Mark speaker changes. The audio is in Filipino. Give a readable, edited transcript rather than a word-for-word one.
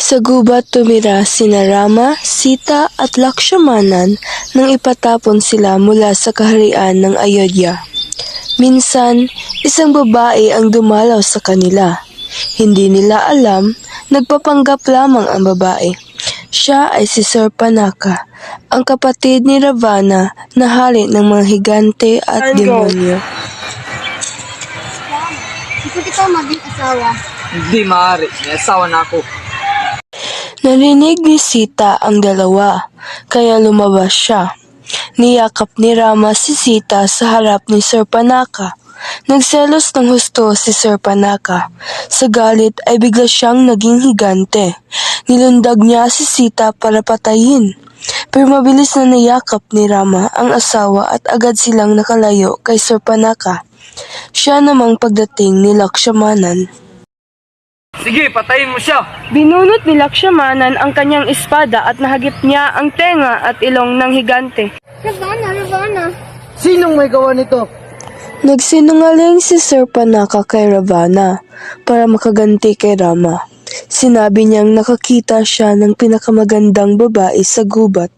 Speaker 1: Sa gubat tumira sina Rama, Sita at Lakshmanan nang ipatapon sila mula sa kaharian ng Ayodhya. Minsan, isang babae ang dumalaw sa kanila. Hindi nila alam, nagpapanggap lamang ang babae. Siya ay si Surpanaka, ang kapatid ni Ravana na hari ng mga higante at demonyo.
Speaker 2: Gusto kita maging asawa.
Speaker 3: Hindi maaari, may asawa na ako.
Speaker 1: Narinig ni Sita ang dalawa, kaya lumabas siya. Niyakap ni Rama si Sita sa harap ni Surpanaka. Nagselos ng husto si Surpanaka. Sa galit ay bigla siyang naging higante. Nilundag niya si Sita para patayin. Pero mabilis na niyakap ni Rama ang asawa at agad silang nakalayo kay Surpanaka. Siya namang pagdating ni Lakshmanan.
Speaker 3: Sige, patayin mo siya!
Speaker 1: Binunot ni Lakshmanan ang kanyang espada at nahagip niya ang tenga at ilong ng higante.
Speaker 2: Ravana.
Speaker 3: Sinong may gawa nito?
Speaker 1: Nagsinungaling si Surpanaka kay Ravana para makaganti kay Rama. Sinabi niyang nakakita siya ng pinakamagandang babae sa gubat